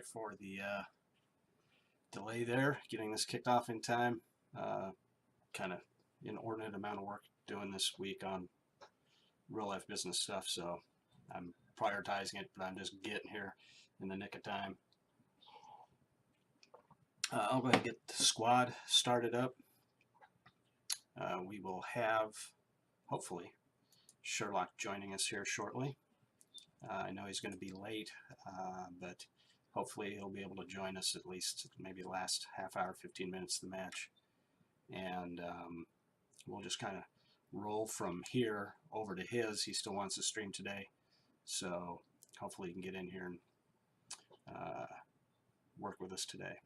Sorry for the delay there, getting this kicked off in time. Kind of inordinate amount of work doing this week on real life business stuff, so I'm prioritizing it, but I'm just getting here in the nick of time. I'll go ahead and get the squad started up. We will have, hopefully, Sherlock joining us here shortly. I know he's going to be late, but hopefully he'll be able to join us at least maybe the last half hour, 15 minutes of the match. And we'll just kind of roll from here over to his. He still wants to stream today, so hopefully he can get in here and work with us today.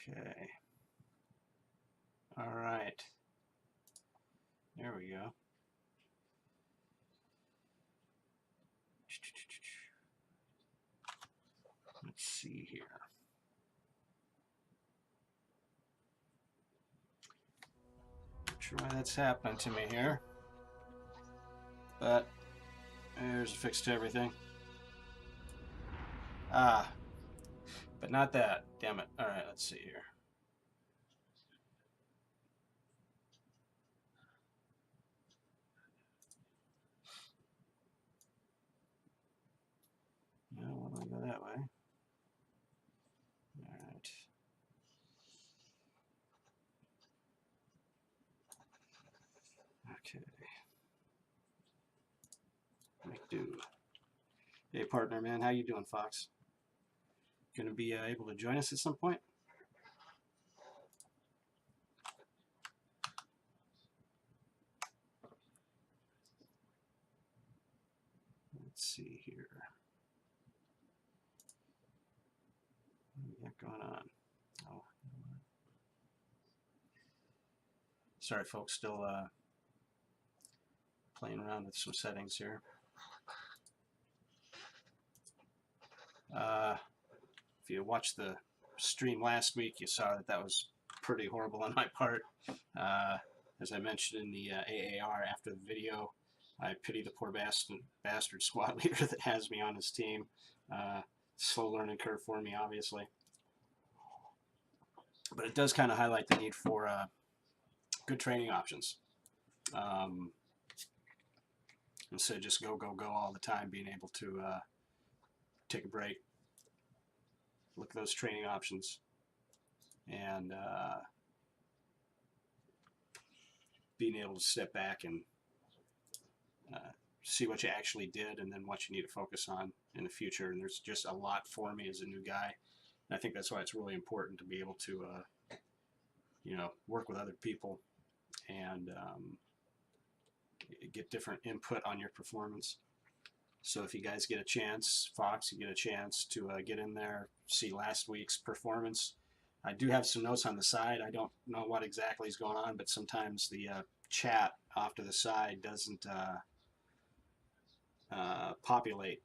Okay. All right. There we go. Let's see here. Not sure why that's happening to me here, but there's a fix to everything. Ah, but not that. Damn it. All right, let's see here. No, why don't I go that way? All right. Okay. Make do. Hey, partner, man, how you doing, Fox? Gonna be able to join us at some point? Let's see here. What do we got going on? Oh, sorry, folks. Still playing around with some settings here. If you watched the stream last week, you saw that that was pretty horrible on my part. As I mentioned in the AAR after the video, I pity the poor bastard squad leader that has me on his team. Slow learning curve for me, obviously. But it does kind of highlight the need for good training options. Instead of just go, go, go all the time, being able to take a break, look at those training options, and being able to step back and see what you actually did and then what you need to focus on in the future. And there's just a lot for me as a new guy. And I think that's why it's really important to be able to, work with other people and get different input on your performance. So if you guys get a chance, Fox, you get a chance to get in there, see last week's performance. I do have some notes on the side. I don't know what exactly is going on, but sometimes the chat off to the side doesn't populate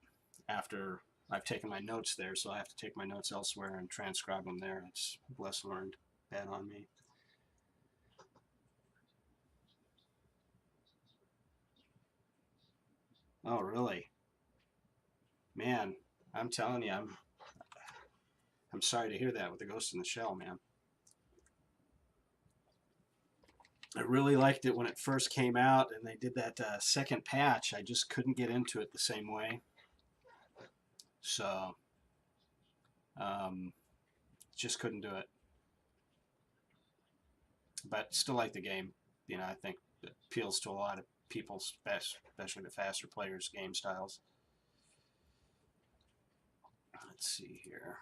after I've taken my notes there, so I have to take my notes elsewhere and transcribe them there. It's lesson learned. Bad on me. Oh, really? Man, I'm telling you, I'm sorry to hear that with the Ghost in the Shell, man. I really liked it when it first came out and they did that second patch. I just couldn't get into it the same way. So, just couldn't do it. But still like the game. I think it appeals to a lot of people, especially the faster players' game styles. Let's see here.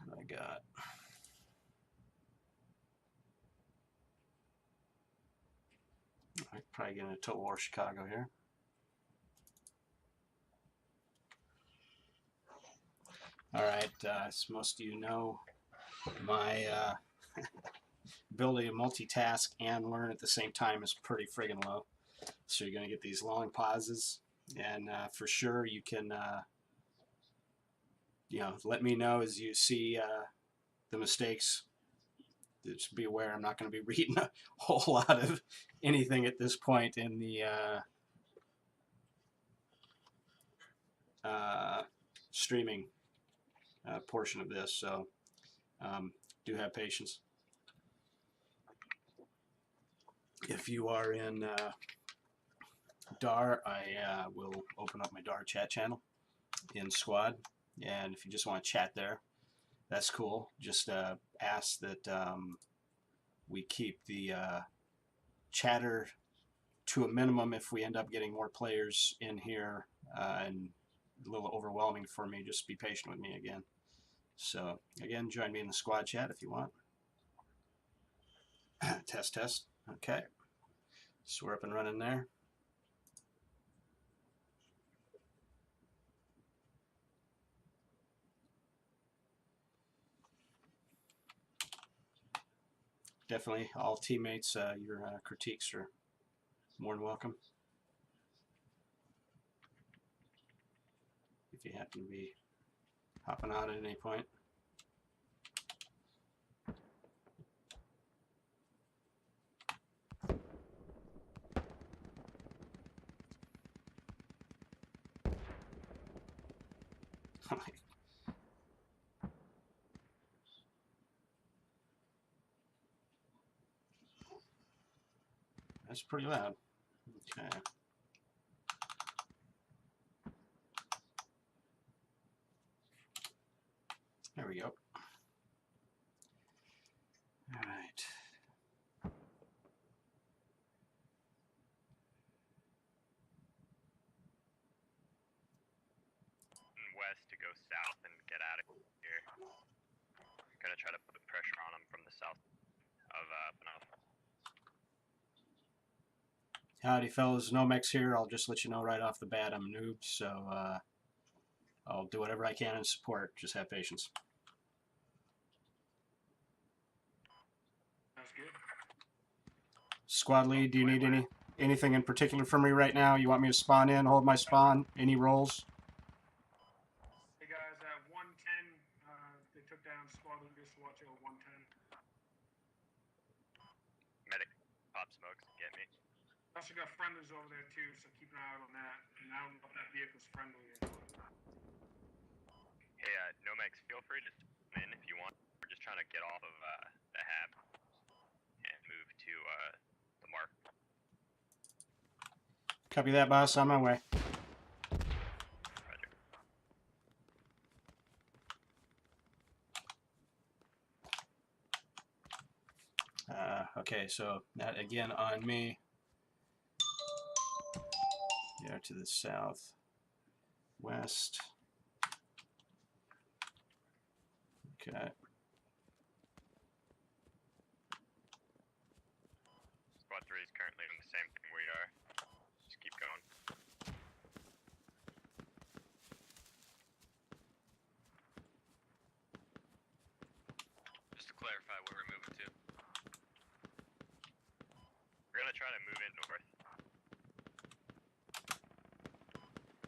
What I got? I could probably get into Total War Chicago here. All right, as most of you know, my ability to multitask and learn at the same time is pretty friggin' low. So you're going to get these long pauses, and for sure you can, let me know as you see the mistakes. Just be aware I'm not going to be reading a whole lot of anything at this point in the streaming portion of this. So do have patience. If you are in DAR, I will open up my DAR chat channel in Squad, and if you just want to chat there, that's cool. Just ask that we keep the chatter to a minimum if we end up getting more players in here, and a little overwhelming for me. Just be patient with me again. So again, join me in the Squad chat if you want. Test, test. Okay, so we're up and running there. Definitely, all teammates, your critiques are more than welcome. If you happen to be hopping out at any point. That's pretty loud. Okay. There we go. All right. West to go south and get out of here. Gonna try to put pressure on them from the south of Panoff. Howdy, fellas. Nomex here. I'll just let you know right off the bat I'm a noob, so I'll do whatever I can in support. Just have patience. Sounds good. Squad lead, do you need anything in particular from me right now? You want me to spawn in, hold my spawn? Any roles? Hey guys, at 110, they took down squad leader, so watch out 110. Medic, pop smokes, get me. Also got friendlies over there too, so keep an eye out on that. And I don't know if that vehicle's friendly. Hey, Nomex, feel free to come in if you want. We're just trying to get off of the hab and move to the mark. Copy that, boss. On my way. Okay, so that again on me. There to the south, west. Okay. Squad 3 is currently doing the same thing we are. Just keep going. Just to clarify where we're moving to. We're gonna try to move in north.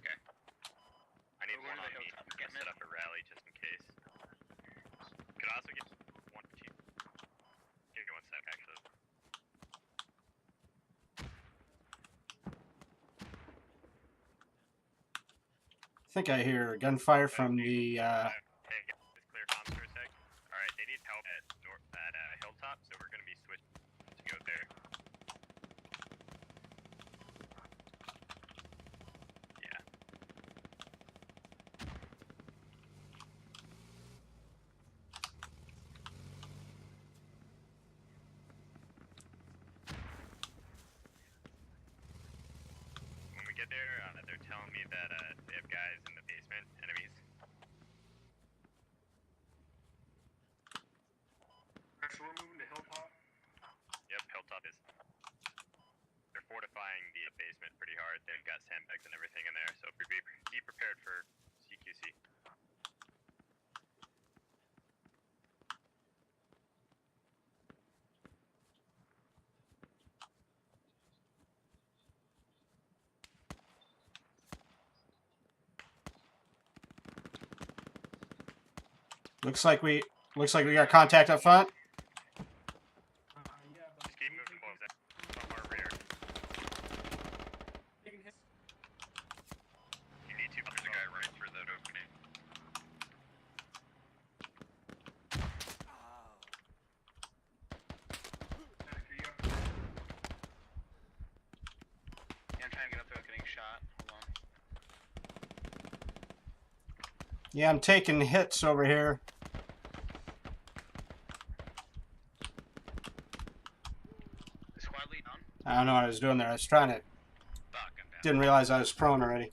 Okay. I need one on me. I'm gonna set up a rally just in case. Could also get one chief. Give me 1 sec, actually. I think I hear gunfire from the. Hey, just clear comms for a sec. All right, they need help at Hilltop, so we're gonna be switching to go there. Yeah. When we get there, they're telling me that they have guys in the basement, enemies. Alright, so we're moving to Hilltop. Yep, Hilltop is. They're fortifying the basement pretty hard. They've got sandbags and everything in there, so be prepared for CQC. Looks like we got contact up front. Yeah, but Just keep moving, boys. From our rear. taking hits. You need to. There's a guy right through that opening. Mac, are you up? Yeah, I'm trying to get up there without getting shot. Hold on. Yeah, I'm taking hits over here. Is squad lead on? I don't know what I was doing there. I was trying to. Fuck, I'm down. Didn't realize I was prone already.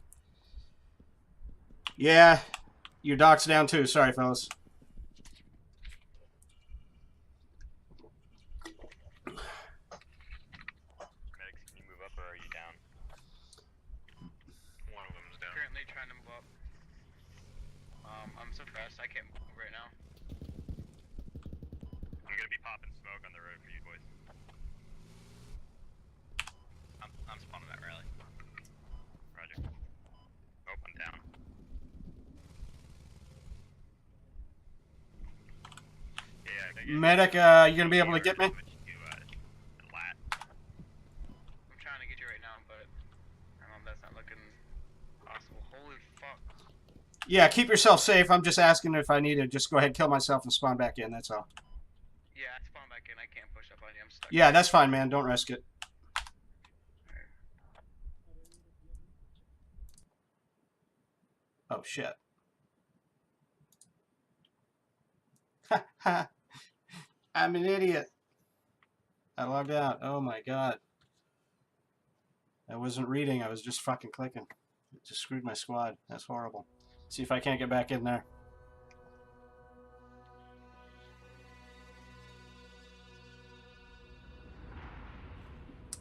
Yeah, your doc's down too. Sorry, fellas. Medics, can you move up or are you down? One of them's down. Currently trying to move up. I'm suppressed. I can't move right now. I'm gonna be popping smoke on the road for you boys. I'm spawning that rally. Roger. Oh, I'm down. Yeah, Medic, you gonna be able to get me? Lat. I'm trying to get you right now, but that's not looking possible. Holy fuck. Yeah, keep yourself safe. I'm just asking if I need to just go ahead, kill myself, and spawn back in. That's all. Yeah, I spawned back in. I can't push up on you. I'm stuck. Yeah, that's fine, man. Don't risk it. Oh shit. I'm an idiot. I logged out. Oh my god. I wasn't reading. I was just fucking clicking. It just screwed my squad. That's horrible. See if I can't get back in there.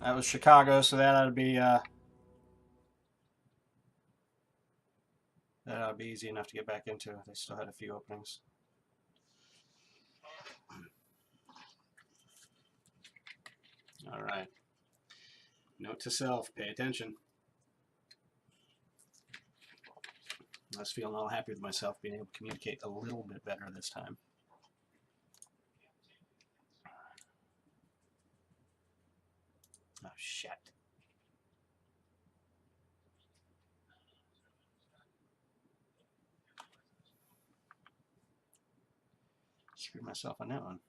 That was Chicago, so that ought to be easy enough to get back into. They still had a few openings. All right. Note to self, pay attention. I was feeling all happy with myself being able to communicate a little bit better this time. Oh, shit. Screwed myself on that one.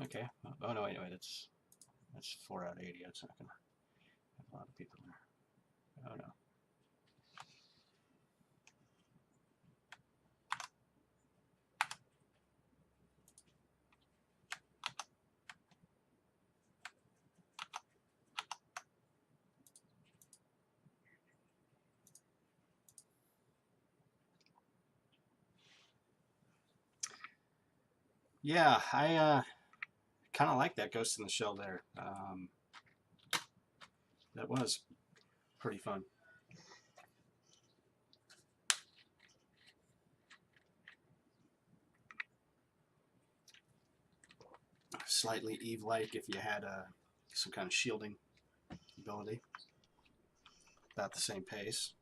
Okay. Oh, no, wait. That's 4 out of 80. That's not going to have a lot of people there. Oh, no. Yeah, I kind of like that Ghost in the Shell there. That was pretty fun. Slightly Eve-like if you had some kind of shielding ability. About the same pace.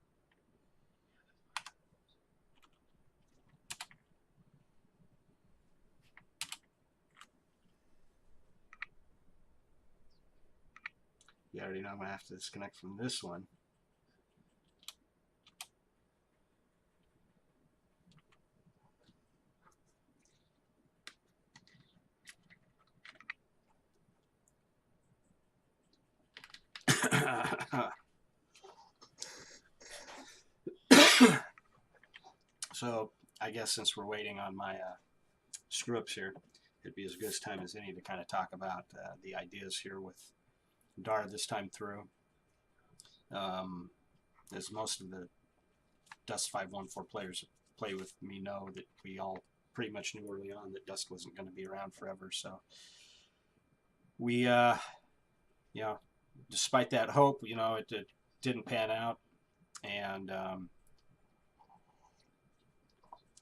You already know I'm going to have to disconnect from this one. So I guess since we're waiting on my screw-ups here, it'd be as good a time as any to kind of talk about the ideas here with DAR this time through. As most of the Dust 514 players play with me know, that we all pretty much knew early on that Dust wasn't going to be around forever. So we, you know, despite that hope, you know, it didn't pan out, and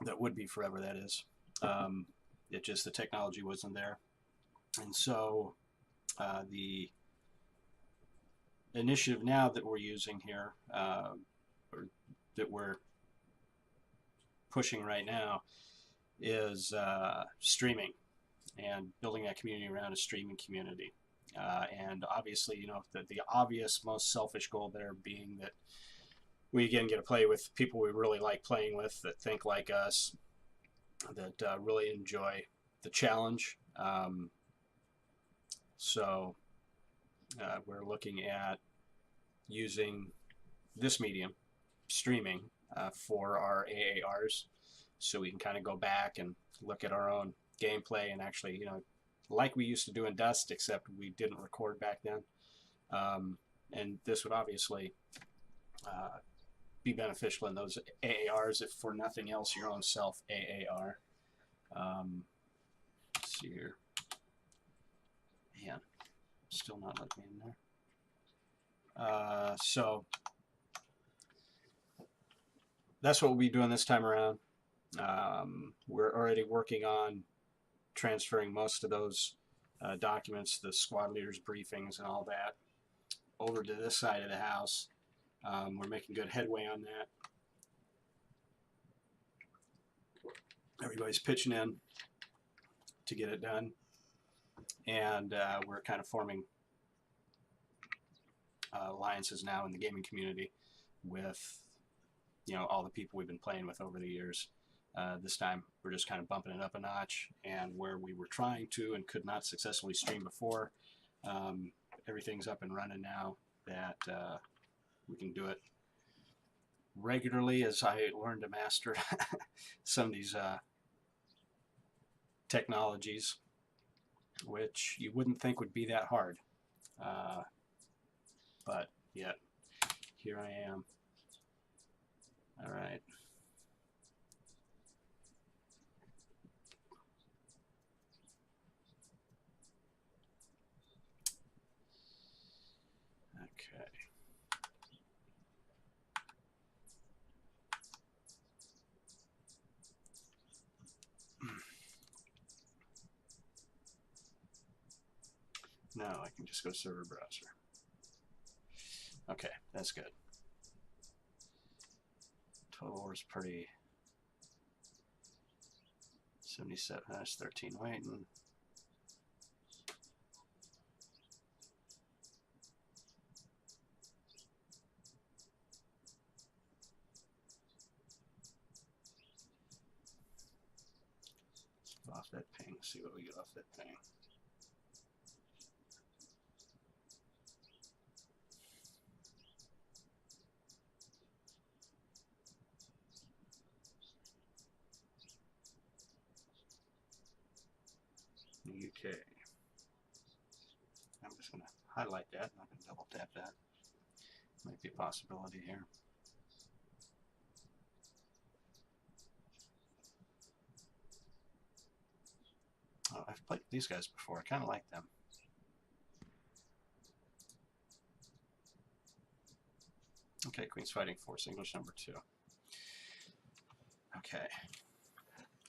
that would be forever, that is. It just, the technology wasn't there. And so initiative now that we're using here, or that we're pushing right now, is streaming and building that community around a streaming community. And obviously, you know, the obvious, most selfish goal there being that we again get to play with people we really like playing with, that think like us, that really enjoy the challenge. So we're looking at using this medium, streaming, for our AARs, so we can kind of go back and look at our own gameplay and actually, you know, like we used to do in Dust, except we didn't record back then. And this would obviously be beneficial in those AARs, if for nothing else, your own self AAR. Let's see here. Man, still not letting me in there. So that's what we'll be doing this time around. We're already working on transferring most of those documents, the squad leaders' briefings and all that, over to this side of the house. We're making good headway on that. Everybody's pitching in to get it done, and we're kind of forming alliances now in the gaming community with, you know, all the people we've been playing with over the years. This time we're just kind of bumping it up a notch, and where we were trying to and could not successfully stream before, everything's up and running now that we can do it regularly, as I learned to master some of these technologies, which you wouldn't think would be that hard, but yet here I am. All right. Okay. Now I can just go server browser. Okay, that's good. Total was pretty. 77, that's 13 waiting. Off that ping, see what we get off that ping. UK. I'm just going to highlight that, and I can double tap that. Might be a possibility here. Oh, I've played these guys before. I kind of like them. Okay, Queen's Fighting Force, English number 2. Okay.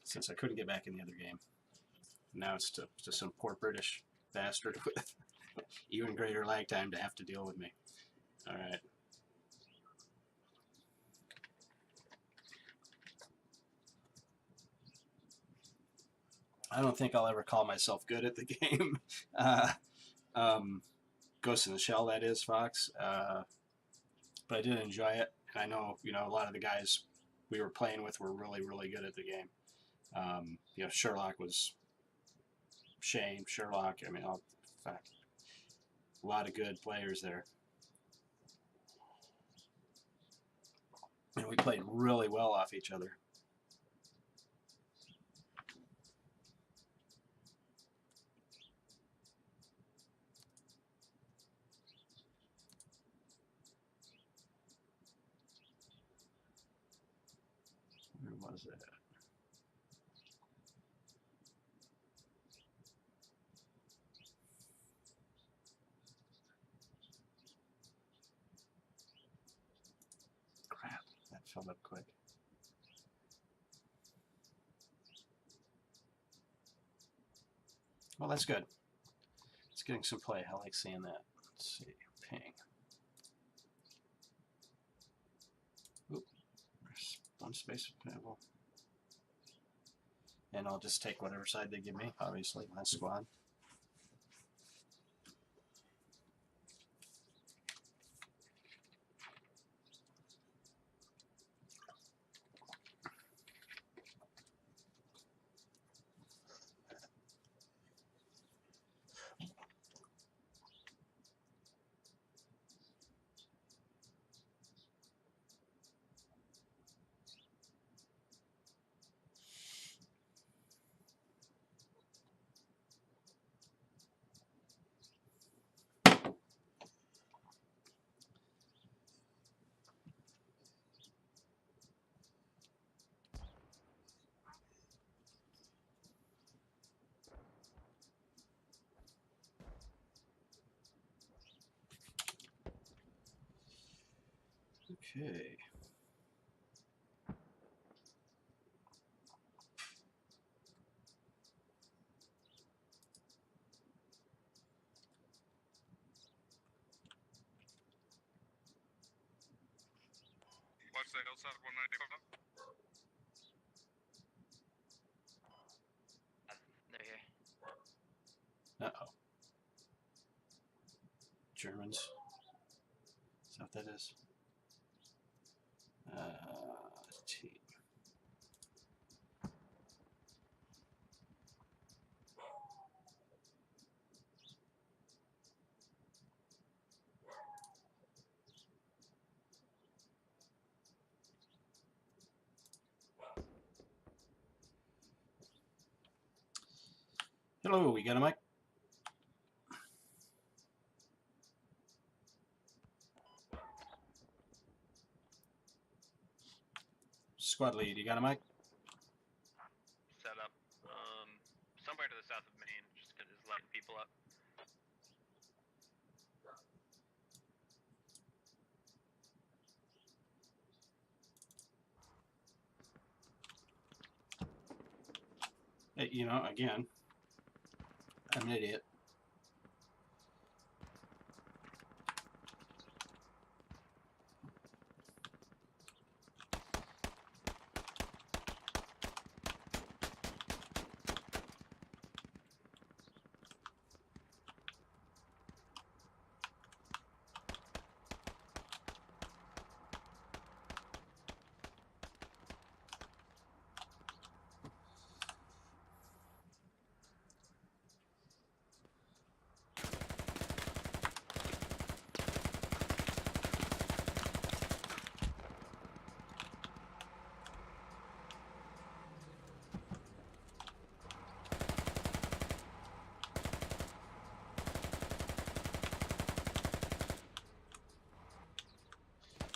Since I couldn't get back in the other game, now it's to some poor British bastard with even greater lag time to have to deal with me. All right. I don't think I'll ever call myself good at the game. Ghost in the Shell, that is, Fox. But I did enjoy it. And I know, you know, a lot of the guys we were playing with were really, really good at the game. You know, Sherlock was Shane, Sherlock. I mean, in fact, a lot of good players there. And we played really well off each other. Where was it? Crap, that filled up quick. Well, that's good. It's getting some play. I like seeing that. Let's see. Ping. One space available. And I'll just take whatever side they give me, obviously, my squad. Okay. Watch the hillside 195. They're here. Uh-oh. Germans. Is that what that is? Team. Hello, we got a mic? Squad lead, you got a mic? Set up. Somewhere to the south of Maine, just because it's lighting people up. Hey, you know, again, I'm an idiot.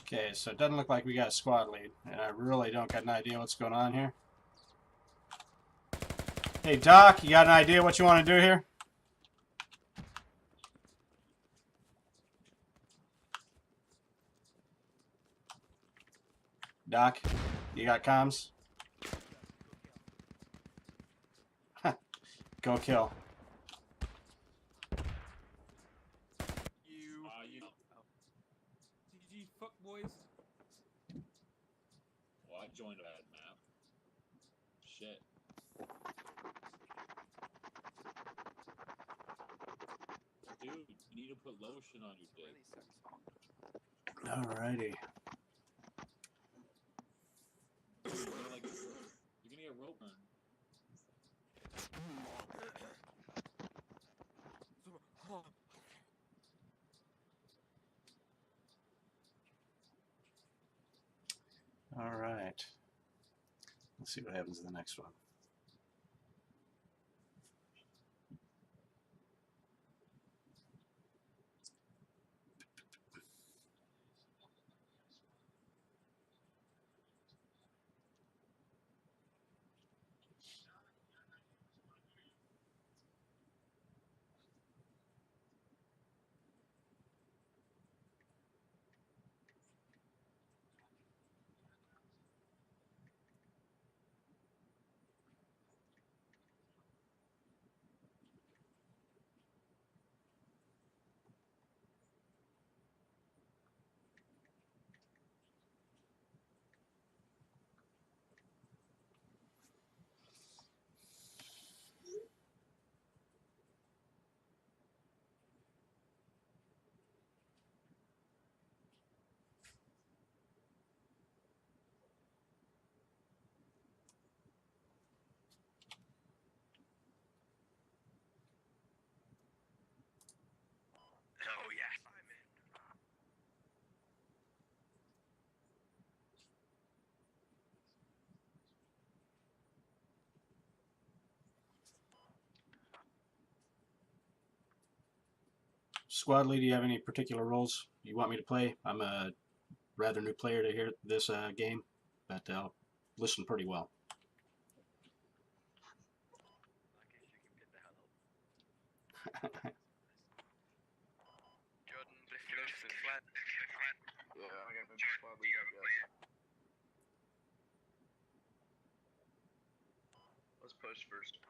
Okay, so it doesn't look like we got a squad lead, and I really don't got an idea what's going on here. Hey, Doc, you got an idea what you want to do here? Doc, you got comms? Go kill. You GG fuck boys. Well, I joined that map. Shit. Dude, you need to put lotion on your dick. Alrighty. You're gonna get rope burn. Alright. Let's see what happens in the next one. Squad lead, do you have any particular roles you want me to play? I'm a rather new player to hear this game, but I'll listen pretty well. Jordan, if you notice it's flat. Yeah, I got the squad lead up yet. Let's push first.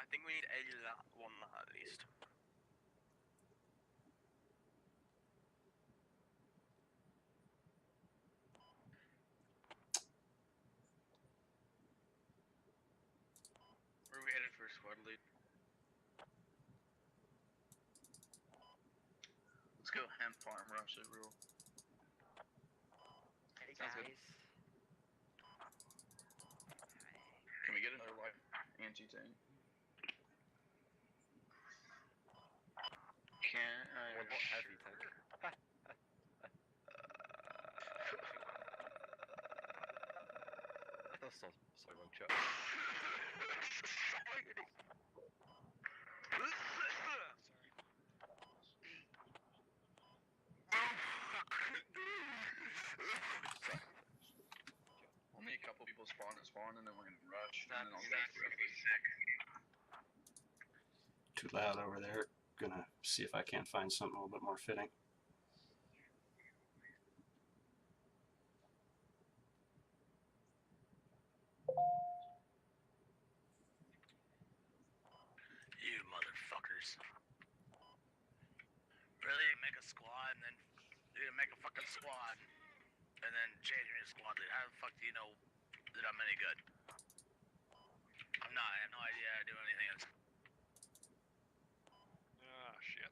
I think we need a lat, one lat at least. Where are we headed for squad lead? Let's go hemp farm rush it real. Hey Sounds good. guys. Can we get another light anti-tank? Can't. What heavy tank? That's not so wrong chat. Only a couple people spawn and then we're gonna rush. That's And then I'll gonna be sick. Too loud over there. Gonna see if I can't find something a little bit more fitting. You motherfuckers. Really? Make a squad and then you make a fucking squad and then change me to squad lead. How the fuck do you know that I'm any good? I'm not. I have no idea how to do anything else. Ah, shit.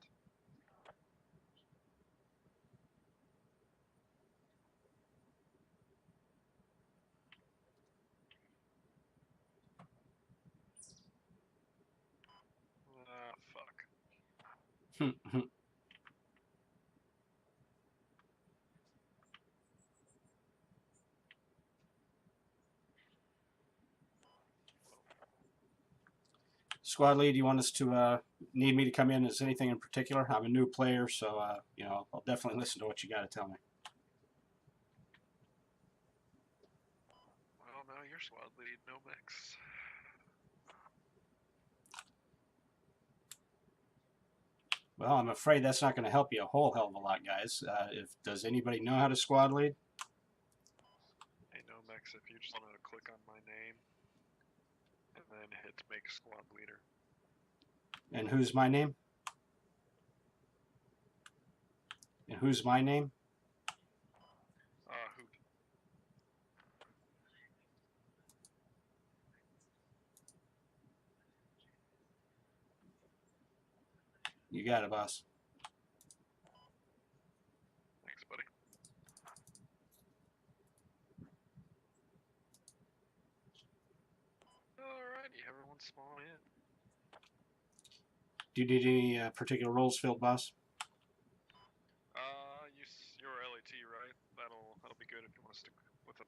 Ah, fuck. Squad lead, you want us to need me to come in as anything in particular? I'm a new player, so you know, I'll definitely listen to what you got to tell me. Well, now you're squad lead, no mix. Well, I'm afraid that's not going to help you a whole hell of a lot, guys. Does anybody know how to squad lead? Hey, no mix, if you just want to click on my name and then hit make squad leader. And who's my name? And who's my name? Hoot. You got it, boss. Thanks, buddy. Alrighty, everyone spawn in. Do you need any particular roles filled, boss? You're LAT, right? That'll be good if you want to stick with it.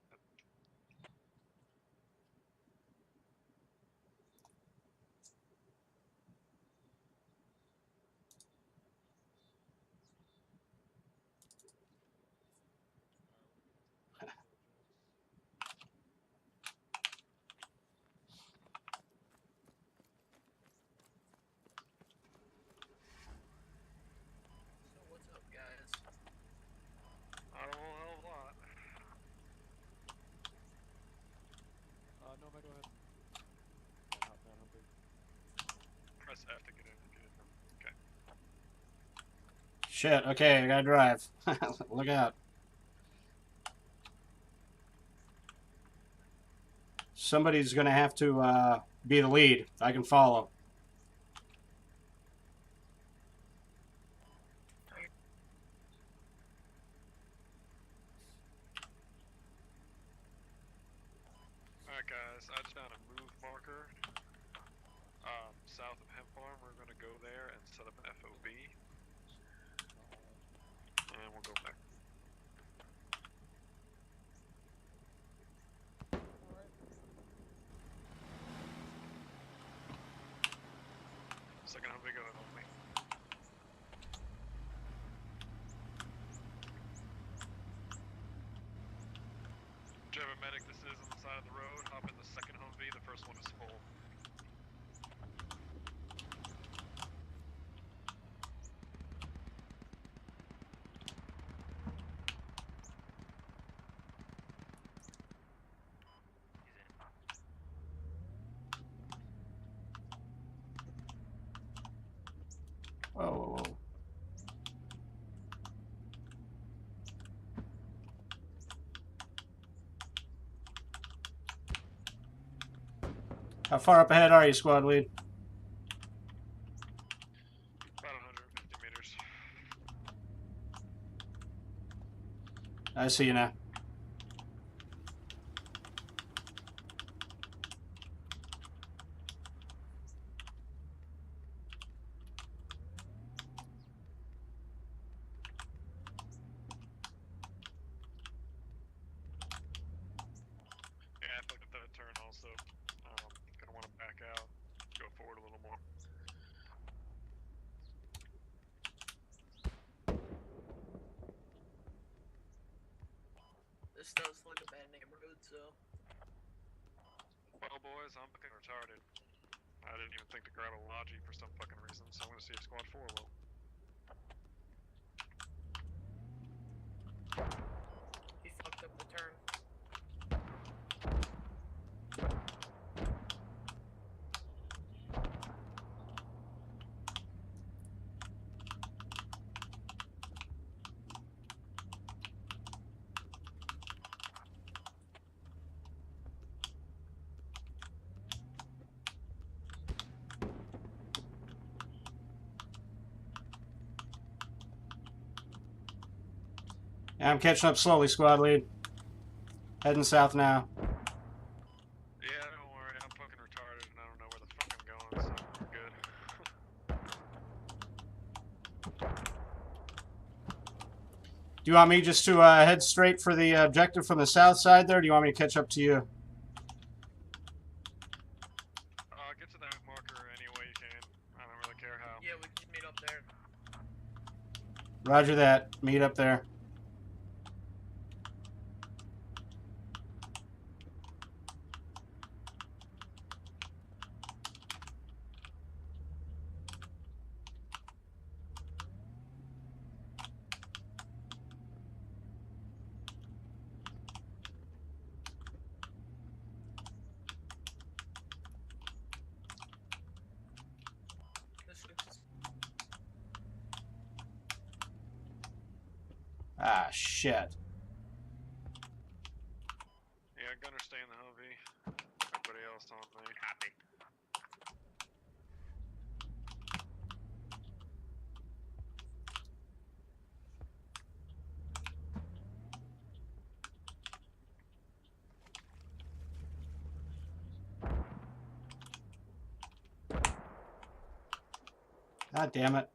So what's up, guys? Not a whole hell of a lot. No, man, go ahead. Yeah, hop down, Humphrey. Press F to get in. Okay. Shit, okay, I gotta drive. Look out. Somebody's gonna have to be the lead. I can follow. Alright guys, I just found a move marker. South of Hemp Farm, we're gonna go there and set up an FOB. And we'll go back. Second Humvee, go ahead on me. Whoa, whoa, whoa. How far up ahead are you, squad lead? About 150 meters. I see you now. Yeah, I fucked up that turn also. Gonna want to back out, go forward a little more. This does look a bad neighborhood, so. Well, boys, I'm fucking retarded. I didn't even think to grab a logi for some fucking reason, so I'm gonna see if Squad 4 will. He fucked up the turn. Yeah, I'm catching up slowly, squad lead. Heading south now. Yeah, don't worry, I'm fucking retarded and I don't know where the fuck I'm going, so we're good. Do you want me just to head straight for the objective from the south side there, or do you want me to catch up to you? Get to that marker any way you can. I don't really care how. Yeah, we can meet up there. Roger that. Meet up there. This looks. Ah, shit. Yeah, gunner stay in the Humvee. Everybody else on me. Copy. God damn it.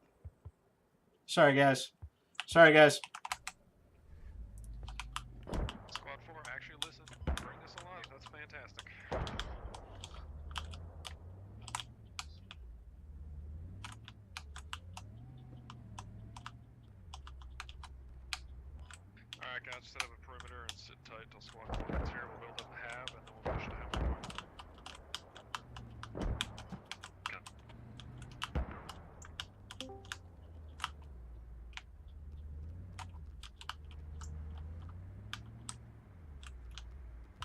Sorry, guys. Sorry, guys. Squad 4, actually listen. Bring this alive. That's fantastic. Alright guys, set up a perimeter and sit tight till Squad 4 gets here. We'll build up a hab and then we'll push to half more.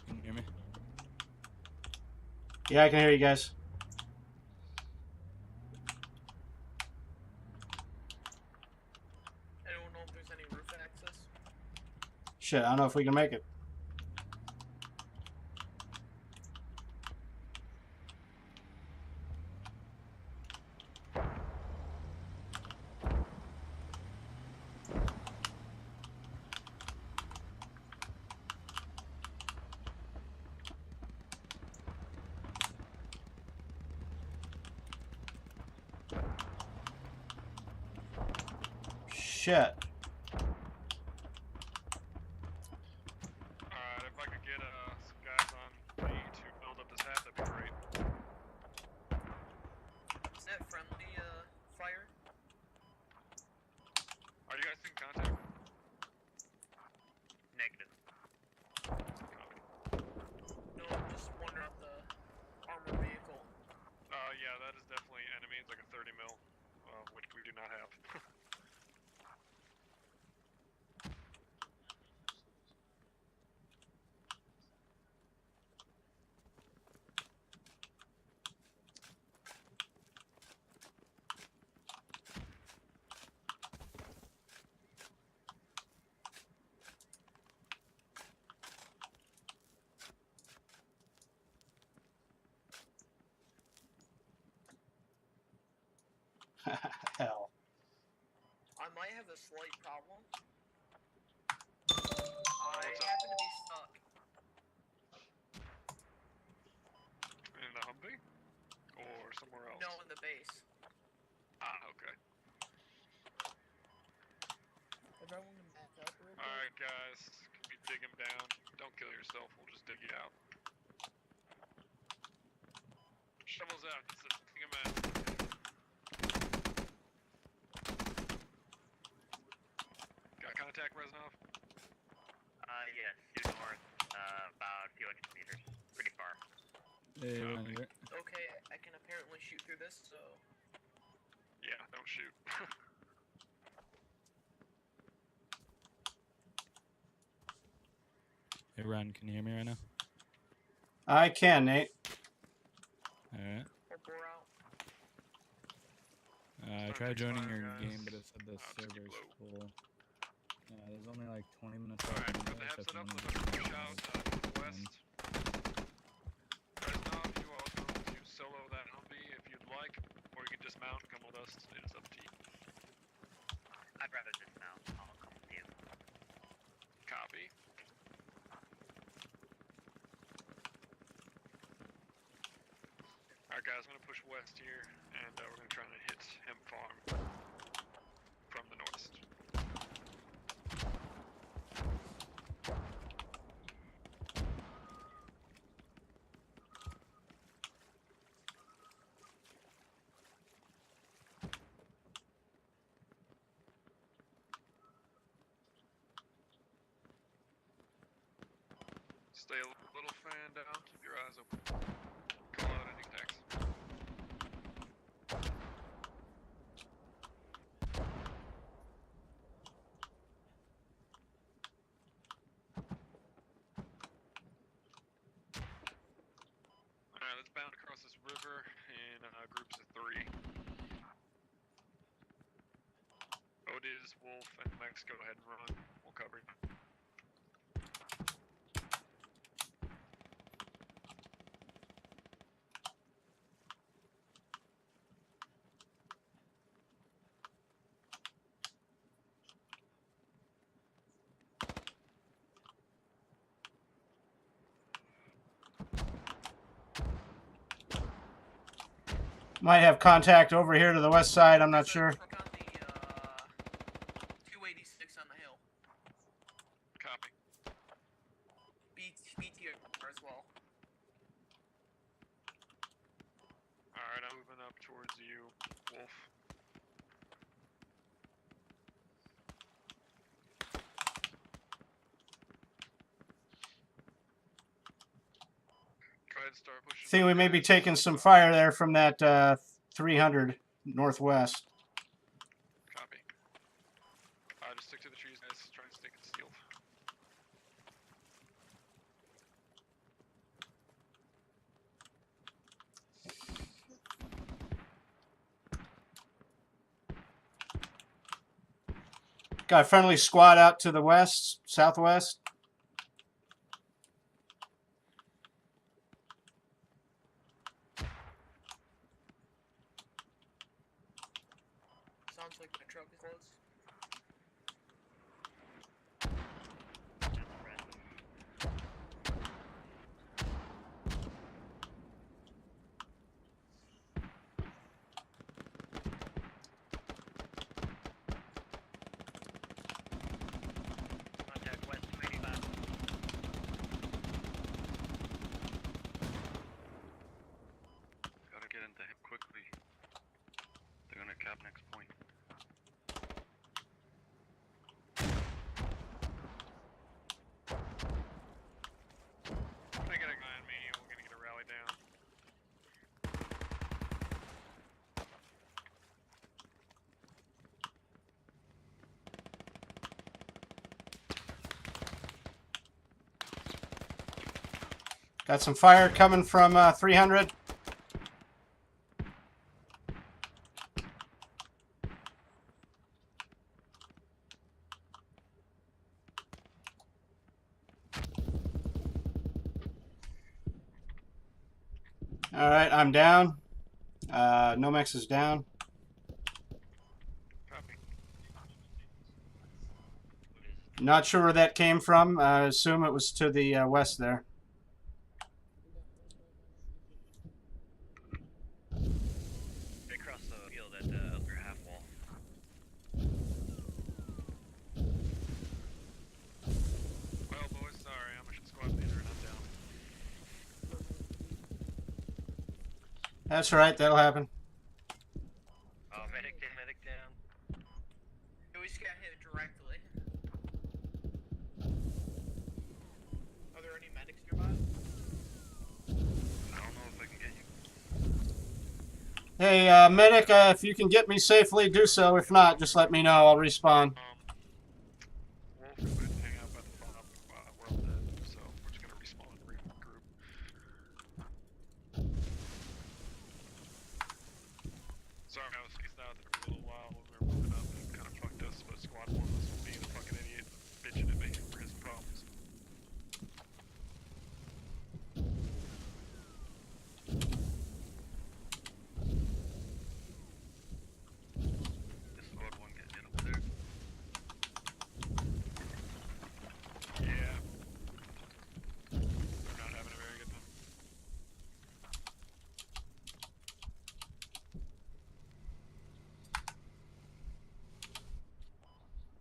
Can you hear me? Yeah, I can hear you guys. Anyone know if there's any roof access? Shit, I don't know if we can make it. Shit. Alright, if I could get some guys on me to build up this hab, that'd be great. Is that friendly fire? Are you guys in contact? Negative. Copy. No, I'm just wondering about the armored vehicle. Yeah, that is definitely enemy. It's like a 30 mil, which we do not have. have a slight problem. I happen to be stuck. In the Humvee? Or somewhere else? No, in the base. Ah, okay. Everyone can back up real quick. Alright, guys. Can we dig him down? Don't kill yourself, we'll just dig you out. Shovels out, he says, dig him out. Got contact, Reznov? Yes, due north, about a few hundred meters. Pretty far. Hey, we're under it. Okay, I can apparently shoot through this, so... Yeah, don't shoot. Hey, Ron, can you hear me right now? I can, Nate. Alright. I'll bore out. I Start tried joining fire, your guys. game, but it said the I'll just keep server's low. full. Yeah, there's only like 20 minutes Alright, left. got the headset up, let's push out northwest. Reznov, you are welcome to solo that Humvee if you'd like, or you can dismount and come with us, it is up to you. I'd rather dismount. I'll come with you. Copy. Alright guys, I'm gonna push west here, and we're gonna try and hit hemp farm from the north. Stay a little fan down, keep your eyes open. Call out any attacks. Alright, let's bound across this river in groups of 3. Otis, Wolf, and Max, go ahead and run. We'll cover you. Might have contact over here to the west side. I'm not There's a sure. truck on the, 286 on the hill. Copy. BTR as well. Alright, I'm moving up towards you, Wolf. Go ahead and start pushing. I think we up, may be guys. taking some fire there from that 300 northwest. Copy. Just stick to the trees, guys. Try and stay concealed. Got a friendly squad out to the west, southwest. Sounds like my truck is close. Contact west 285. Gotta get into him quickly. They're gonna cap next point. I got a guy on me. We're gonna get a rally down. Got some fire coming from 300. All right, I'm down. Nomex is down. Copy. Not sure where that came from. I assume it was to the west there. Right across the field at the upper half wall. Well, boys, sorry, I'm a squad leader and I'm down. That's right. That'll happen. Oh, medic down, medic down. We just got hit directly. Are there any medics nearby? I don't know if I can get you. Hey, medic, if you can get me safely, do so. If not, just let me know. I'll respawn. Wolf is going to hang out by the bottom. We're all dead, so we're just going to respawn and regroup. Sorry, I was spaced out there for a little while when we were moving up. It kind of fucked us, but squad 1 was being a fucking idiot, bitching at me for his problems. This squad 1 getting hit over there. Yeah. They're not having a very good time.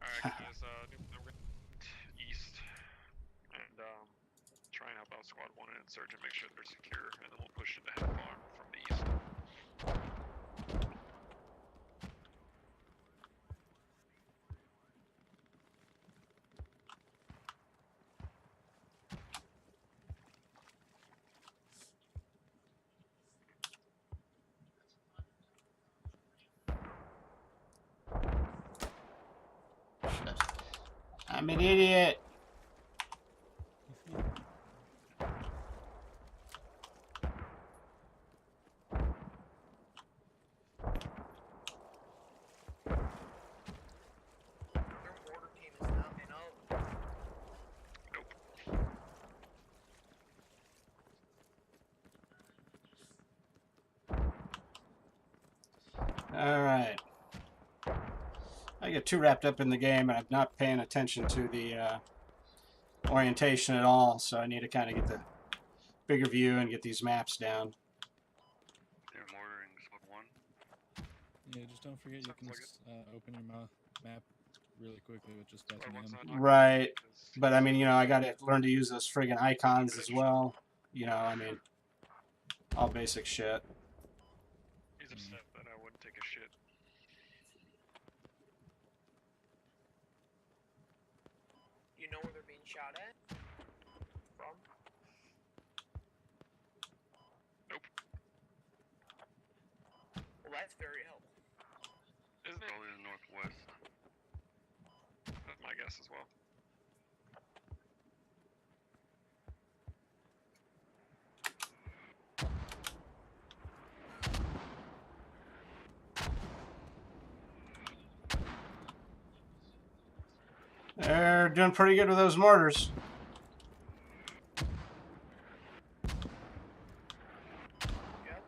Alright guys, we're going east and try and help out squad 1 and search and make sure they're secure, and then we'll push into half farm from the east. I'm an idiot. Their mortar team is knocking out. All right. I get too wrapped up in the game, and I'm not paying attention to the orientation at all, so I need to kind of get the bigger view and get these maps down. They're mortaring squad 1. Yeah, just don't forget you can open your map really quickly with just touching M. Right, but I mean, you know, I got to learn to use those friggin' icons as well. You know, I mean, all basic shit. He's upset that I wouldn't take a shit. You know where they're being shot at? From? Nope. Well, that's very helpful. Isn't it? Probably the northwest. That's my guess as well. They're doing pretty good with those mortars. Yep.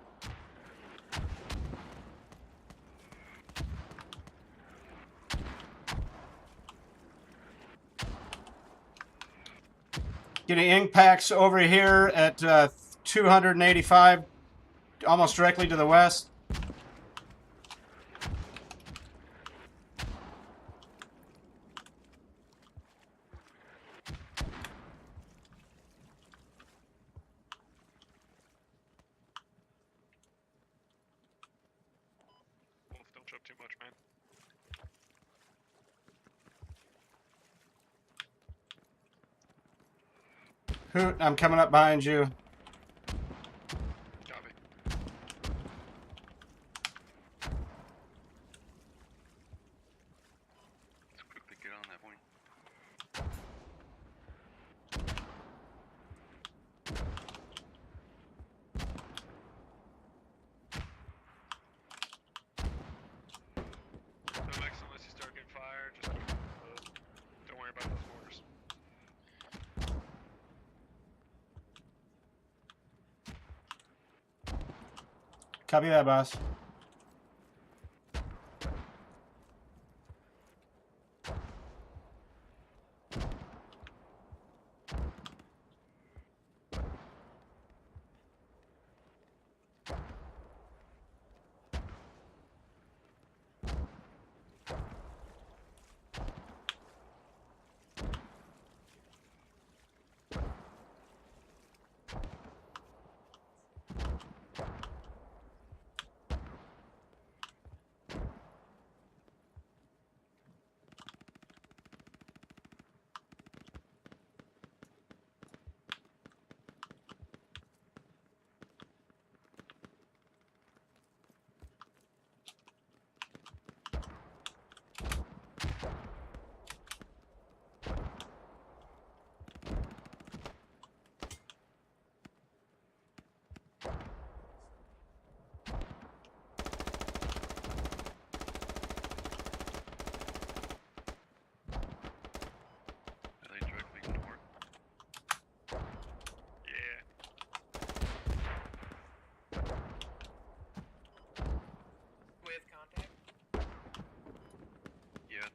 Getting impacts over here at 285, almost directly to the west. Wolf, don't jump too much, man. Hoot, I'm coming up behind you. Copy. Let's quickly get on that point. No Max, unless you start getting fired, just don't worry about those mortars. Copy that, boss.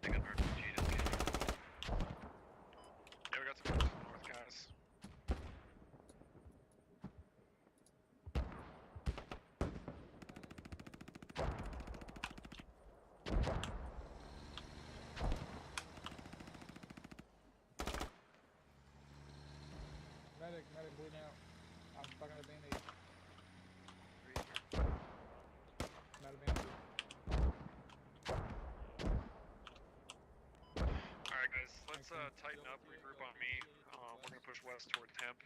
think of RPG just came. Yeah, we got some folks in the north, guys. Medic, bleeding out. I'm fucking a bandage. I'm out of bandage. Alright guys, let's tighten up, regroup on me. We're gonna push west toward Temp.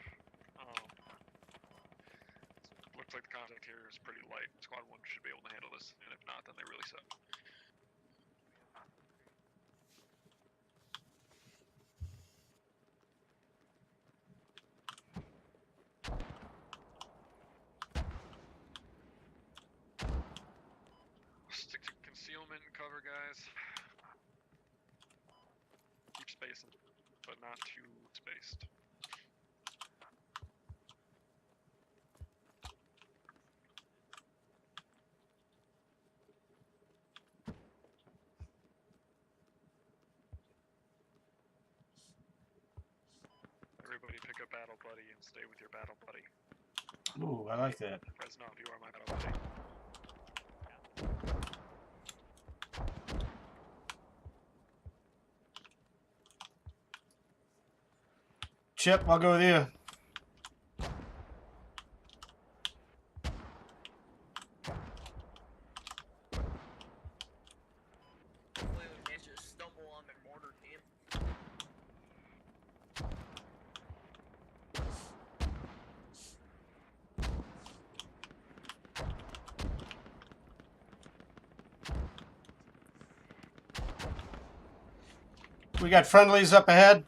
Looks like the contact here is pretty light. Squad 1 should be able to handle this, and if not, then they really suck. Stick to concealment and cover, guys. Keep spacing, but not too spaced. Everybody pick up battle buddy and stay with your battle buddy. Ooh, I like that. Fresno, you are my battle buddy. Chip, I'll go with you. Hopefully we can't just stumble on their mortar team. We got friendlies up ahead.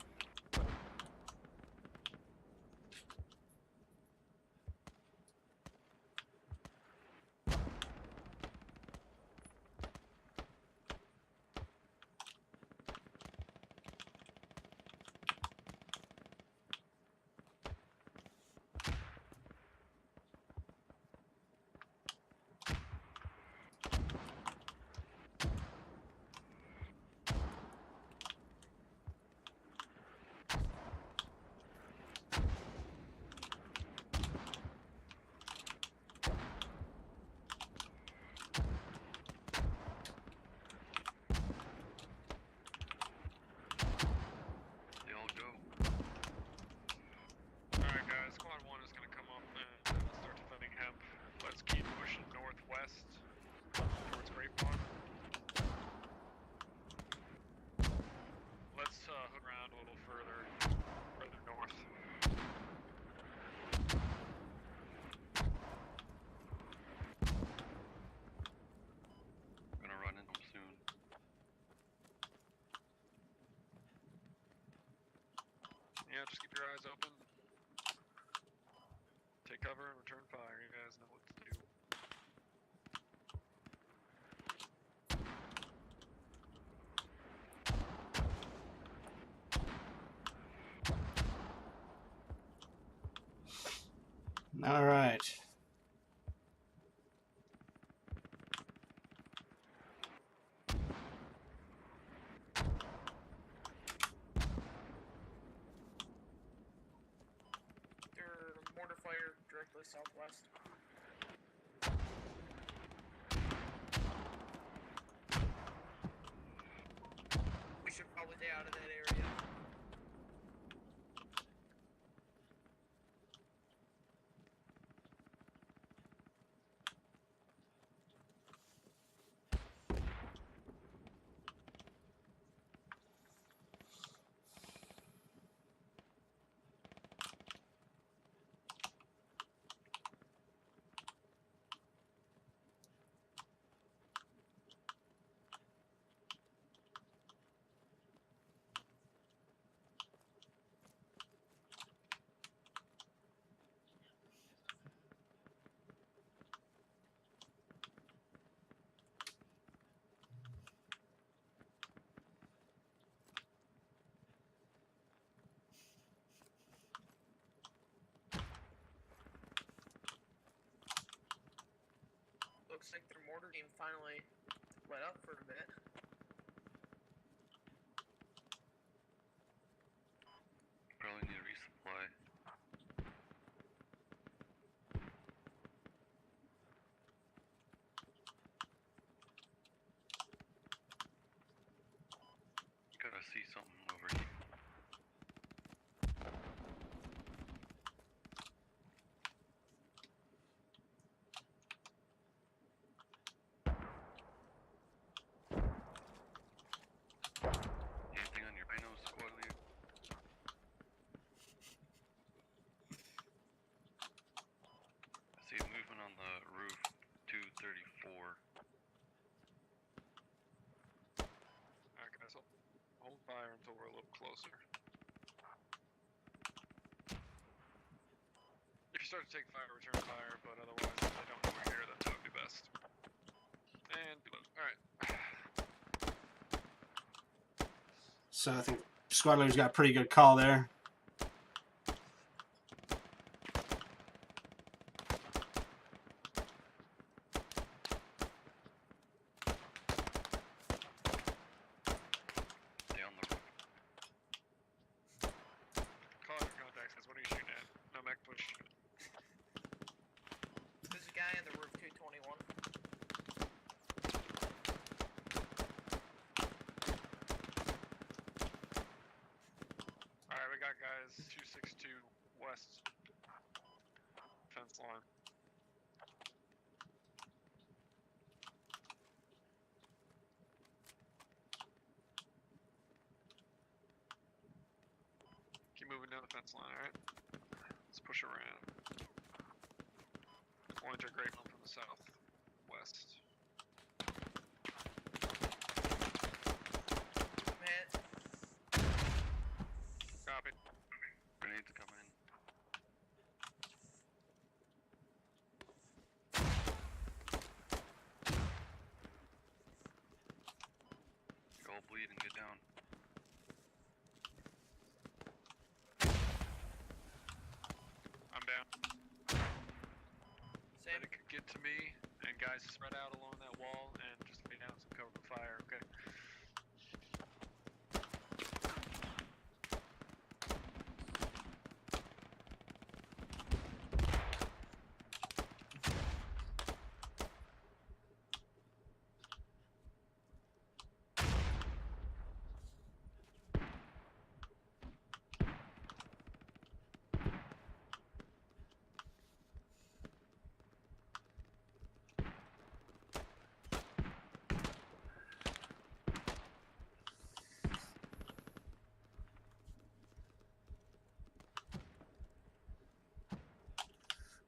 They all go. Alright guys, squad 1 is gonna come up and start defending hemp. Let's keep pushing northwest towards Grapevine. Let's hook around a little further north. Gonna run into them soon. Yeah, just keep your eyes open. Take cover and return fire. You guys know what to do. All right. Their mortar fire directly southwest. We should probably stay out of that area. Looks like their mortar team finally let up for a bit. hold fire until we're a little closer. If you start to take fire, return fire, but otherwise, if they don't know we're here, then that would be best. And reload. Alright. So I think squad leader's got a pretty good call there. Stay on the roof. Call out your contacts, guys. What are you shooting at? No mech push. There's a guy on the roof 221. Alright, we got guys 262 west. Fence line. Keep moving down the fence line, alright? Let's push around. We'll enter Great Mountain from the south. West. I'm hit. Copy. Grenades coming in. Go bleed and get down. I'm down. Same. Medic could get to me, and guys spread out along that wall and just lay down some cover fire, okay?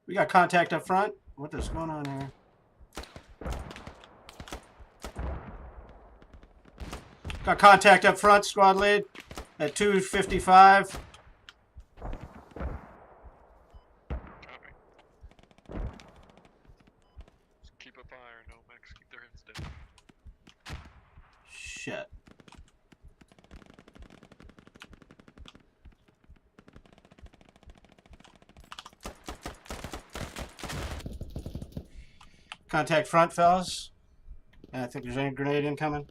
We got contact up front. What is going on here? Got contact up front, squad lead, at 255. Copy. Just keep a fire, no mechs, keep their heads down. Shit. Contact front, fellas. I think there's any grenade incoming.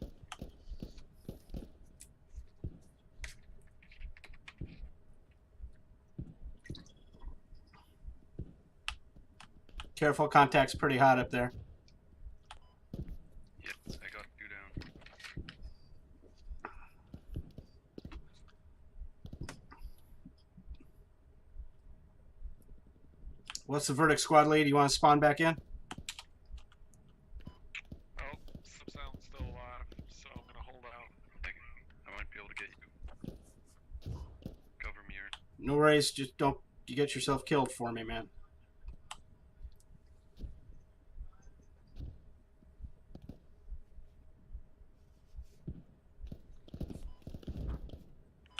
Careful, contact's pretty hot up there. Yes, I got you down. What's the verdict, squad lead? You want to spawn back in? Oh, Subsound's still alive, so I'm gonna hold out. I might be able to get you. Cover me here. No worries, just don't you get yourself killed for me, man.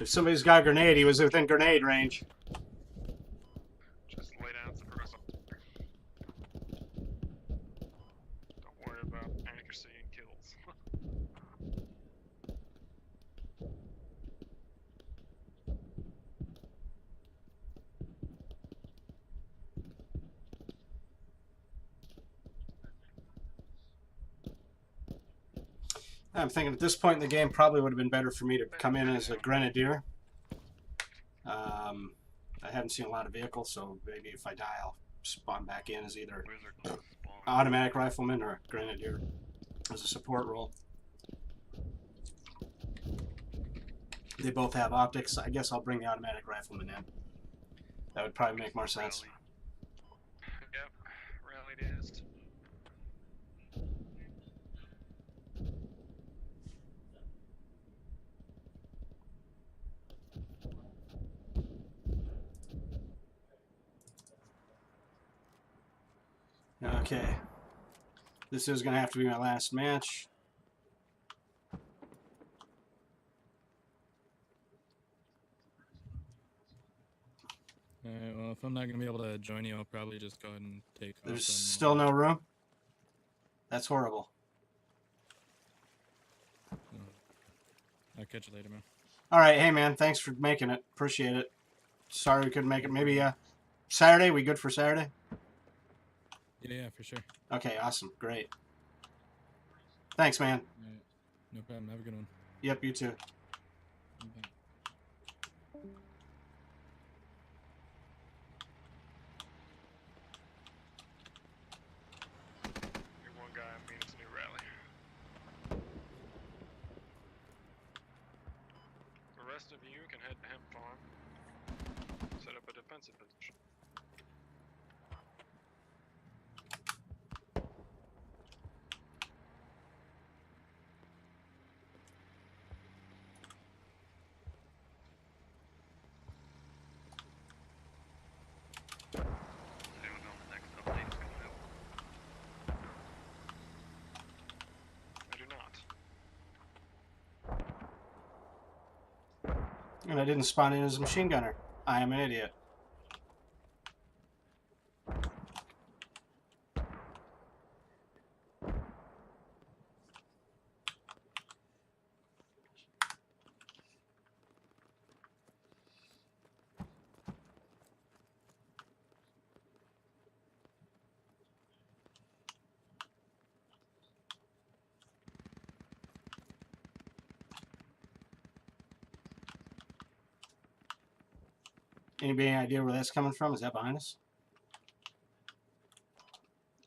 If somebody's got a grenade, he was within grenade range. Just lay down some progressive. Don't worry about accuracy and kills. I'm thinking at this point in the game, probably would have been better for me to come in as a grenadier. I haven't seen a lot of vehicles, so maybe if I die, I'll spawn back in as either Where's our closest spawn? automatic rifleman or grenadier as a support role. They both have optics. I guess I'll bring the automatic rifleman in. That would probably make more sense. Yep, rallied is. Okay. This is going to have to be my last match. Well, if I'm not gonna be able to join you, I'll probably just go ahead and take off. There's then, still no room? That's horrible. I'll catch you later, man. All right, hey man, thanks for making it. Appreciate it. Sorry we couldn't make it. Maybe Saturday. We good for Saturday? Yeah, for sure. Okay, awesome, great. Thanks, man. All right. No problem. Have a good one. Yep, you too. Bye. You're one guy, I mean, it's a new rally. The rest of you can head to Hemp Farm. Set up a defensive position. Does anyone know when the next update is coming out? I do not. And I didn't spawn in as a machine gunner. I am an idiot. Anybody any idea where that's coming from? Is that behind us?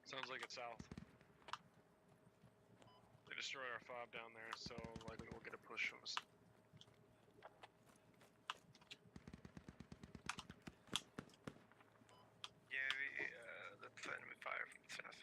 Sounds like it's south. They destroyed our fob down there, so likely we'll get a push from us. Yeah, that's enemy fire from the south.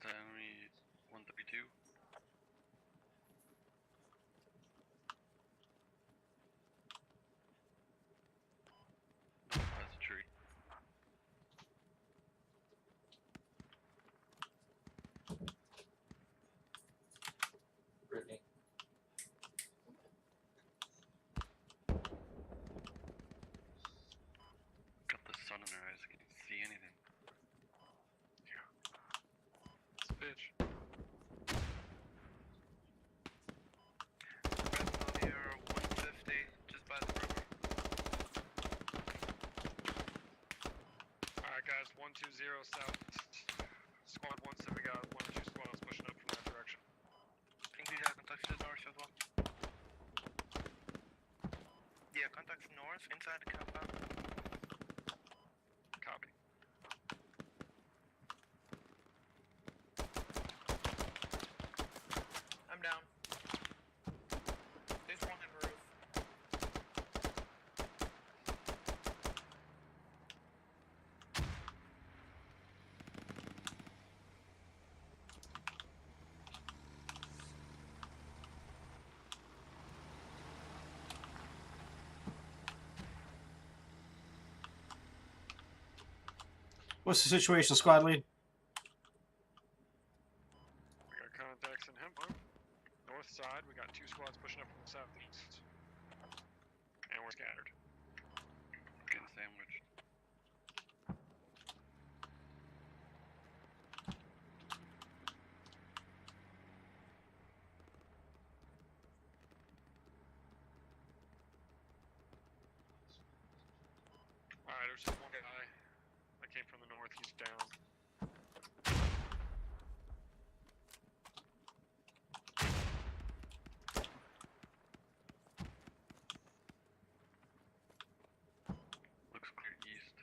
Enemy 132. That's a tree. Brittany. Got the sun in her eyes, I can't see anything. It's a bitch. West here, 150, just by the river. Alright guys, 120 south. Squad 1 said we got 1 or 2 squads pushing up from that direction. I think we have contacts to the north as well. Yeah, contacts north, inside the compound. Copy. I'm down. There's one in roof. What's the situation, squad lead? We got contacts in Hemp Farm. North side, we got 2 squads pushing up from the southeast. And we're scattered. Getting sandwiched. Alright, there's just one guy that came from the north, he's down. Looks clear east.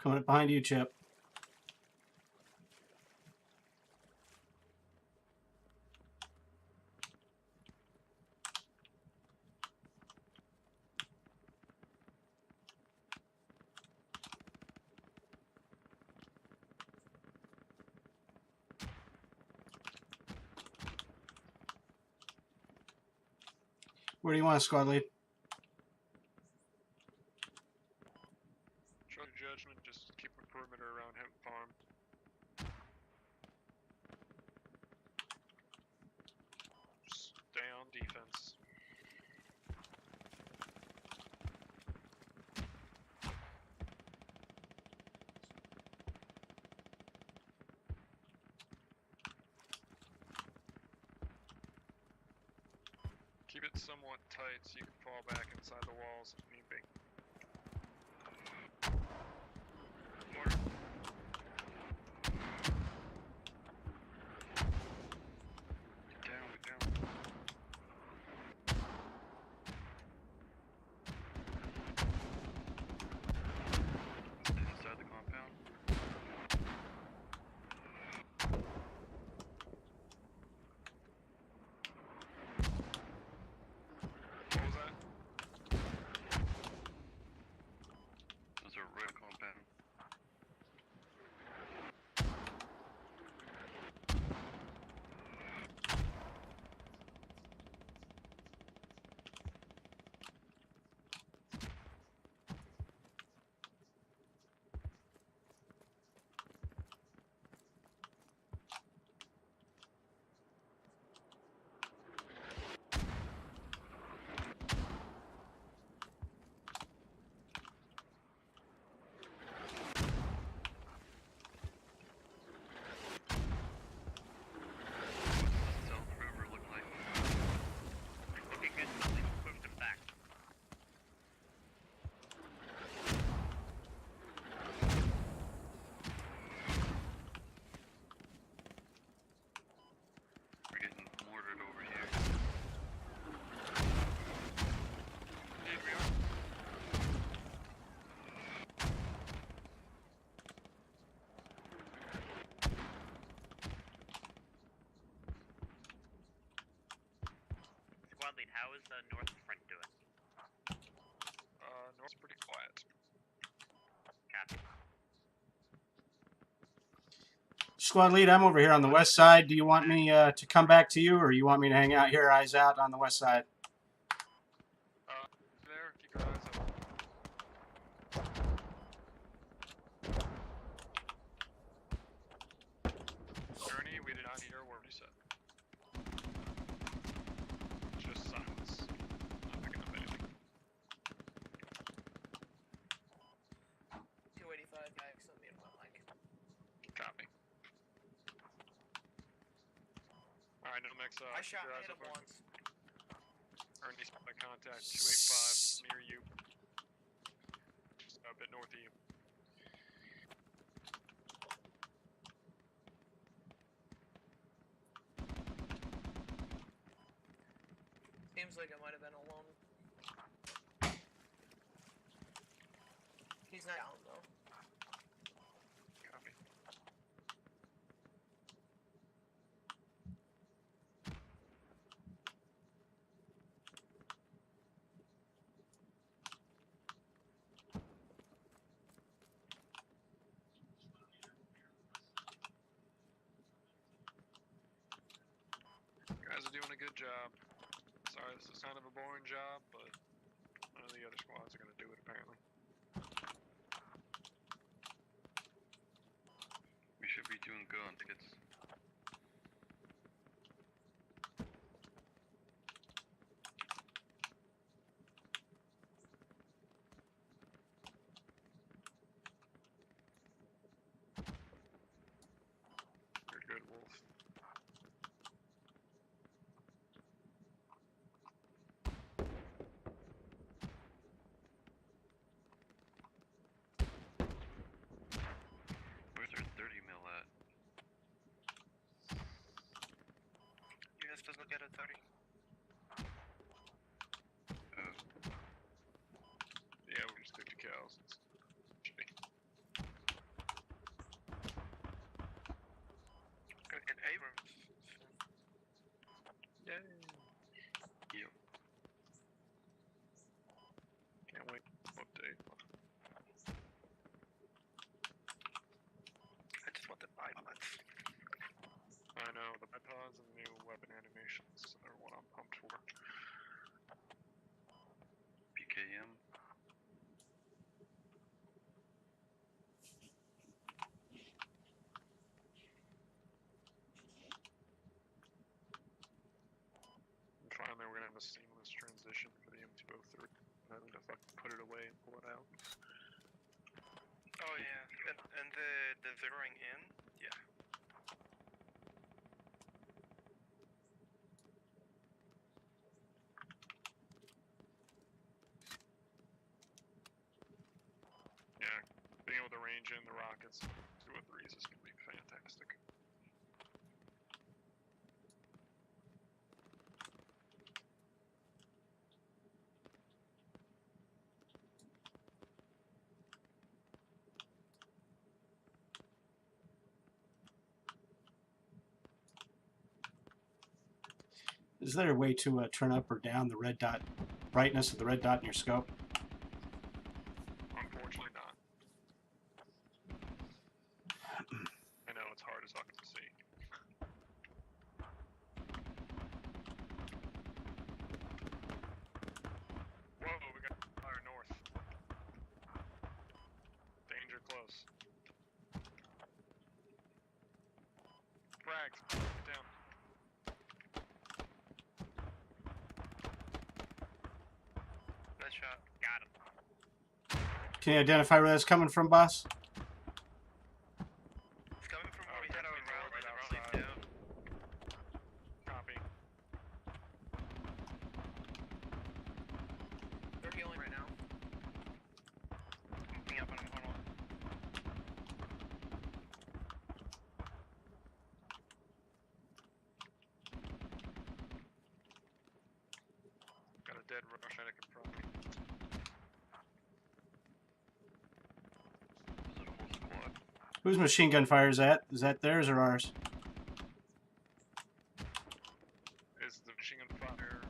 Coming up behind you, Chip. Where do you want a squad lead? Trust your judgment, just keep a perimeter around hemp farm. Stay on defense. Keep it somewhat tight so you can fall back inside the walls if need be. Mortar. Get down, get down. Stay inside the compound. What was that? Those are red compound. South River look like? Looking good. Something pushed him back. We're getting mortared over here. Indeed we are. Squad lead, how is North Front doing? North's pretty quiet. Copy. Squad lead, I'm over here on the west side. Do you want me to come back to you, or you want me to hang out here, eyes out on the west side? There, keep your eyes up. Journey, we did not hear a word you said. Just silence. Not picking up anything. 285 guys on me on my mic. Copy. Alright, no mix I shot keep your eyes hit him up. once. Ernie spot my contact, 285 near you. Just a bit north of you. Seems like it might have been alone. He's not down though. Copy. You guys are doing a good job. Sorry, this is kind of a boring job, but none of the other squads are going to do it apparently. We should be doing good on tickets. You're good, Wolf. Where's our 30 mil at? Units does look at a 30. Oh, Yeah, we just took the cows. Should be. I know, the bipods and the new weapon animations are what I'm pumped for. PKM. And finally, we're gonna have a seamless transition for the M203. Having to fucking put it away and pull it out. Oh yeah, and the zeroing in, yeah. Yeah, being able to range in the rockets 203s is gonna be fantastic. Is there a way to turn up or down the red dot brightness of the red dot in your scope? Unfortunately not. I know, it's hard as fuck to see. Whoa, we got fire north. Danger close. Frags, get down. Nice shot. Got him. Can you identify where that's coming from, boss? It's coming from where we had our definitely rally, north the outside. rally's down. Copy. They're healing right now. I'm picking up on him, hold on. Got a dead rush trying to confront me. Is it a whole squad? Whose machine gun fire is that? Is that theirs or ours? Is the machine gun fire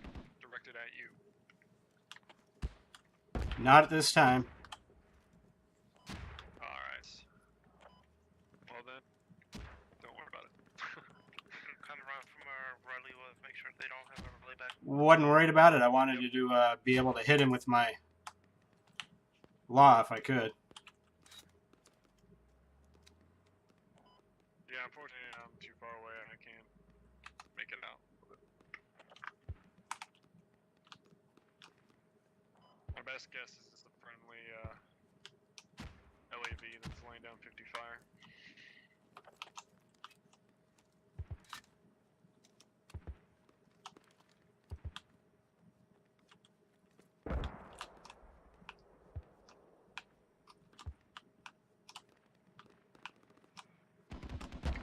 directed at you? Not at this time. Alright. Well then, don't worry about it. Come around from our rally, we'll make sure they don't have our rally back. Wasn't worried about it. I wanted you to be able to hit him with my law if I could. Yeah, unfortunately I'm too far away, I can't make it out. My best guess is it's a friendly LAV that's laying down 50 fire.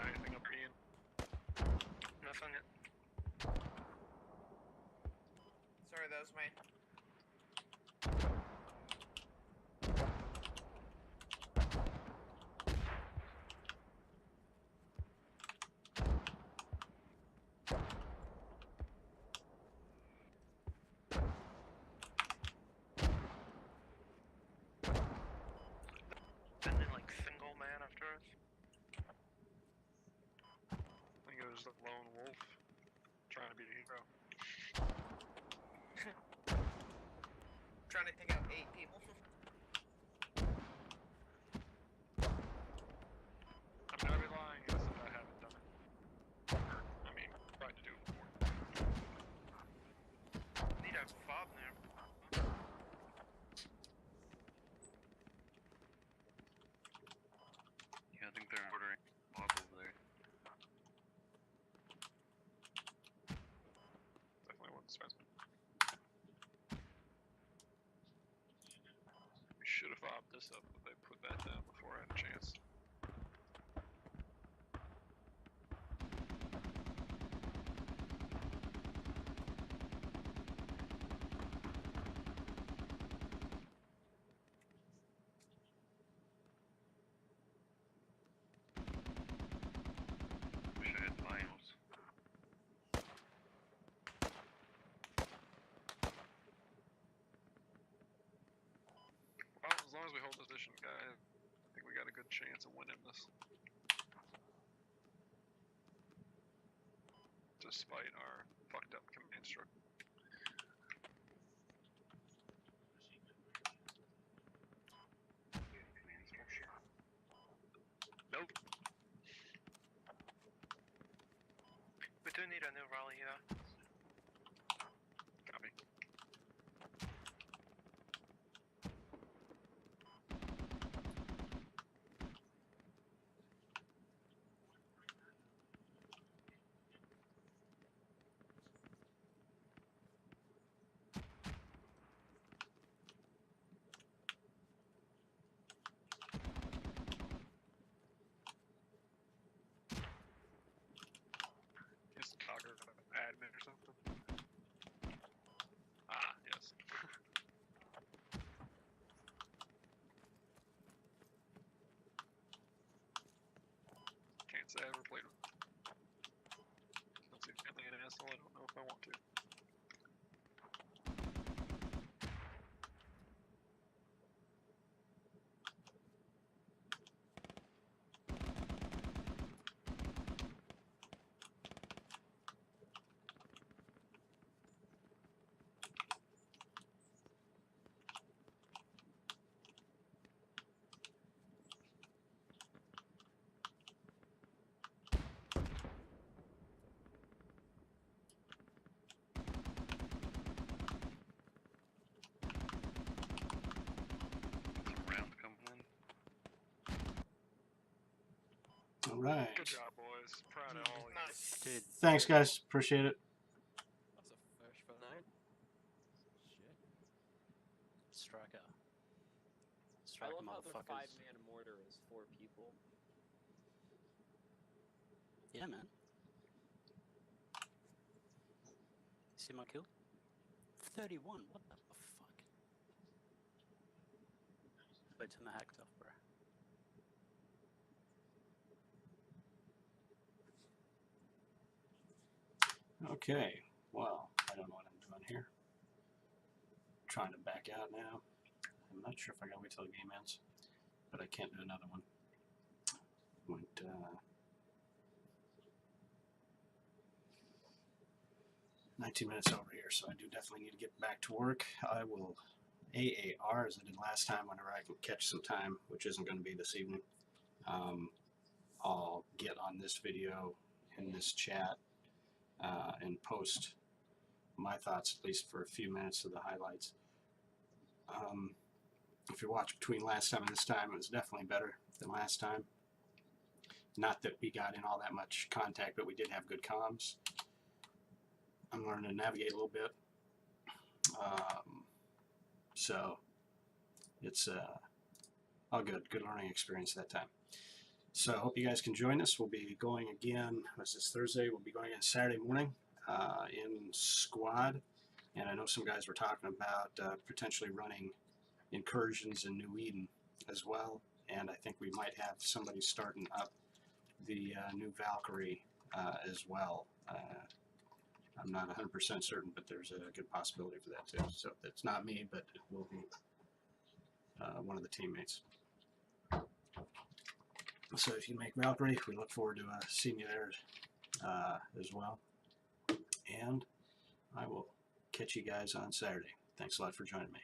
Anything up Ian? Nothing yet. Sorry, that was my. Sending like single man after us. I think it was the lone wolf trying to be a hero. Trying to take out 8 people. I'm gonna be lying if I said I haven't done it. I mean, tried to do it before. Need a fob there. Yeah, I think they're ordering mob over there. Definitely wasn't specimen. We should have fobbed this up, but they put that down before I had a chance. Wish I had vinyls. Well, as long as we hold position, guys, I think we got a good chance of winning this. despite our fucked up command structure. Command structure. Nope. We do need a new rally here. Copy. Is Cogger admin or something? Ah, yes. Can't say I ever played with him. Don't seem friendly an asshole, I don't know if I want to. Some rounds coming in. All right. Good job, boys. Proud of all of you. Dude, Thanks, guys. Appreciate it. That's a first for the night. Shit. Striker. I Striker love how the motherfuckers. 5-man mortar is 4 people. Yeah, man. See my kill? 31. What the fuck? Wait till the hacked off, bro. Okay. Well, I don't know what I'm doing here. Trying to back out now. I'm not sure if I gotta wait till the game ends, but I can't do another one. Went 19 minutes over here, so I do definitely need to get back to work. I will AAR as I did last time whenever I can catch some time, which isn't going to be this evening. I'll get on this video in this chat and post my thoughts, at least for a few minutes of the highlights. If you watch between last time and this time, it was definitely better than last time. Not that we got in all that much contact, but we did have good comms. I'm learning to navigate a little bit. So it's all good. Good learning experience that time. So I hope you guys can join us. We'll be going again, what's this, Thursday? We'll be going again Saturday morning in squad. And I know some guys were talking about potentially running incursions in New Eden as well. And I think we might have somebody starting up the new Valkyrie as well. I'm not 100% certain, but there's a good possibility for that too. So it's not me, but it will be one of the teammates. So if you make Valkyrie, we look forward to seeing you there as well. And I will catch you guys on Saturday. Thanks a lot for joining me.